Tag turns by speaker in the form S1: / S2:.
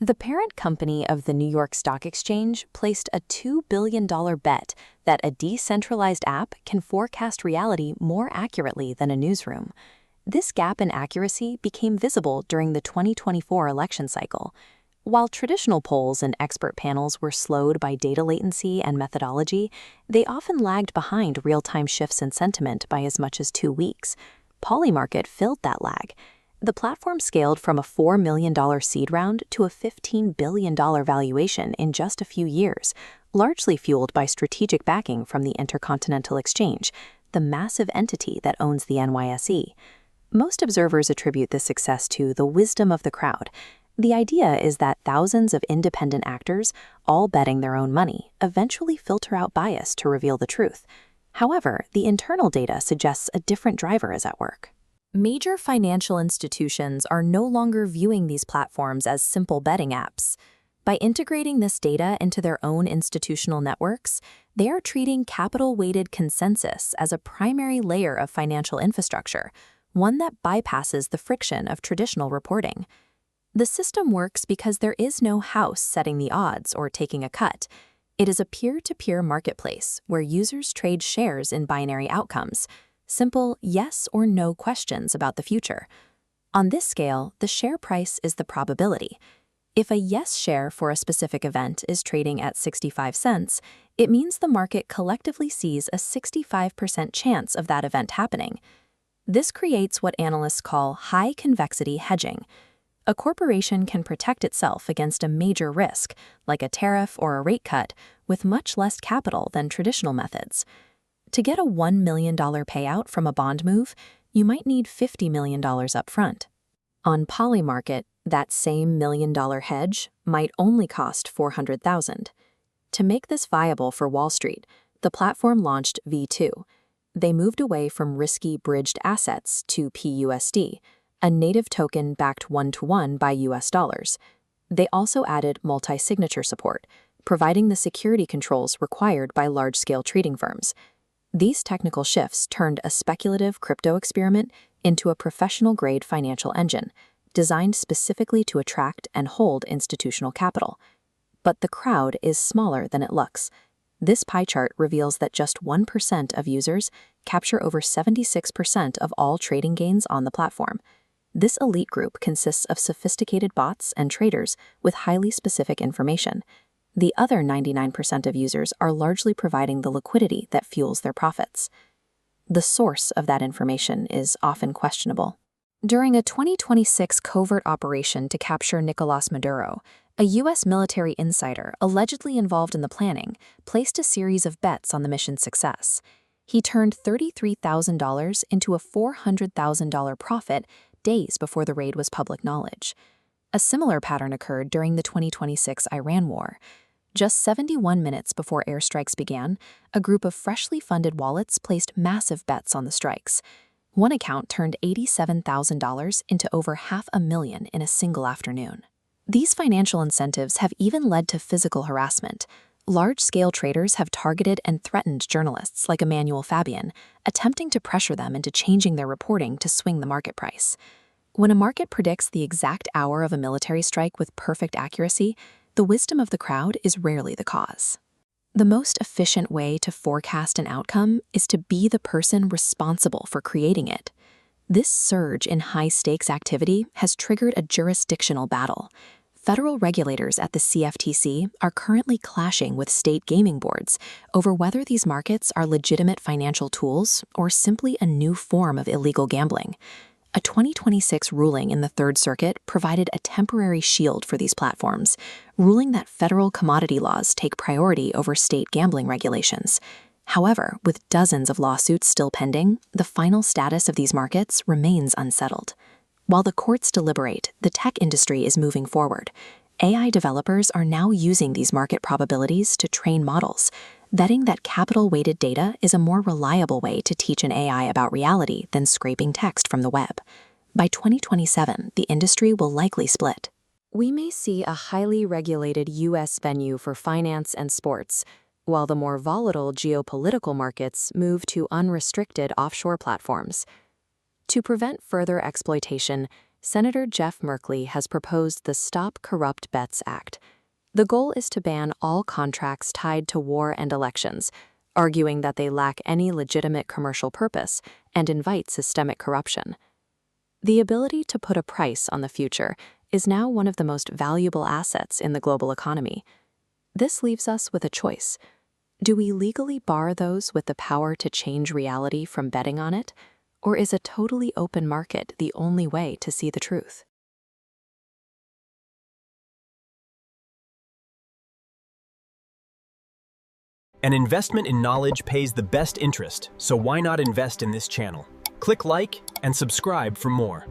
S1: The parent company of the New York Stock Exchange placed a $2 billion bet that a decentralized app can forecast reality more accurately than a newsroom. This gap in accuracy became visible during the 2024 election cycle. While traditional polls and expert panels were slowed by data latency and methodology, they often lagged behind real-time shifts in sentiment by as much as 2 weeks. Polymarket filled that lag. The platform scaled from a $4 million seed round to a $15 billion valuation in just a few years, largely fueled by strategic backing from the Intercontinental Exchange, the massive entity that owns the NYSE. Most observers attribute this success to the wisdom of the crowd. The idea is that thousands of independent actors, all betting their own money, eventually filter out bias to reveal the truth. However, the internal data suggests a different driver is at work. Major financial institutions are no longer viewing these platforms as simple betting apps. By integrating this data into their own institutional networks, they are treating capital-weighted consensus as a primary layer of financial infrastructure, one that bypasses the friction of traditional reporting. The system works because there is no house setting the odds or taking a cut. It is a peer-to-peer marketplace where users trade shares in binary outcomes. Simple yes or no questions about the future. On this scale, the share price is the probability. If a yes share for a specific event is trading at 65 cents, it means the market collectively sees a 65% chance of that event happening. This creates what analysts call high convexity hedging. A corporation can protect itself against a major risk, like a tariff or a rate cut, with much less capital than traditional methods. To get a $1 million payout from a bond move, you might need $50 million upfront. On Polymarket, that same $1 million hedge might only cost $400,000. To make this viable for Wall Street, the platform launched V2. They moved away from risky bridged assets to PUSD, a native token backed one-to-one by US dollars. They also added multi-signature support, providing the security controls required by large-scale trading firms. These technical shifts turned a speculative crypto experiment into a professional-grade financial engine, designed specifically to attract and hold institutional capital. But the crowd is smaller than it looks. This pie chart reveals that just 1% of users capture over 76% of all trading gains on the platform. This elite group consists of sophisticated bots and traders with highly specific information. The other 99% of users are largely providing the liquidity that fuels their profits. The source of that information is often questionable. During a 2026 covert operation to capture Nicolás Maduro, a U.S. military insider allegedly involved in the planning placed a series of bets on the mission's success. He turned $33,000 into a $400,000 profit days before the raid was public knowledge. A similar pattern occurred during the 2026 Iran war. Just 71 minutes before airstrikes began, a group of freshly funded wallets placed massive bets on the strikes. One account turned $87,000 into over $500,000 in a single afternoon. These financial incentives have even led to physical harassment. Large-scale traders have targeted and threatened journalists like Emmanuel Fabian, attempting to pressure them into changing their reporting to swing the market price. When a market predicts the exact hour of a military strike with perfect accuracy, the wisdom of the crowd is rarely the cause. The most efficient way to forecast an outcome is to be the person responsible for creating it. This surge in high-stakes activity has triggered a jurisdictional battle. Federal regulators at the CFTC are currently clashing with state gaming boards over whether these markets are legitimate financial tools or simply a new form of illegal gambling. A 2026 ruling in the Third Circuit provided a temporary shield for these platforms, ruling that federal commodity laws take priority over state gambling regulations. However, with dozens of lawsuits still pending, the final status of these markets remains unsettled. While the courts deliberate, the tech industry is moving forward. AI developers are now using these market probabilities to train models, betting that capital-weighted data is a more reliable way to teach an AI about reality than scraping text from the web. By 2027, the industry will likely split. We may see a highly regulated U.S. venue for finance and sports, while the more volatile geopolitical markets move to unrestricted offshore platforms. To prevent further exploitation, Senator Jeff Merkley has proposed the Stop Corrupt Bets Act. The goal is to ban all contracts tied to war and elections, arguing that they lack any legitimate commercial purpose and invite systemic corruption. The ability to put a price on the future is now one of the most valuable assets in the global economy. This leaves us with a choice. Do we legally bar those with the power to change reality from betting on it? Or is a totally open market the only way to see the truth?
S2: An investment in knowledge pays the best interest, so why not invest in this channel? Click like and subscribe for more.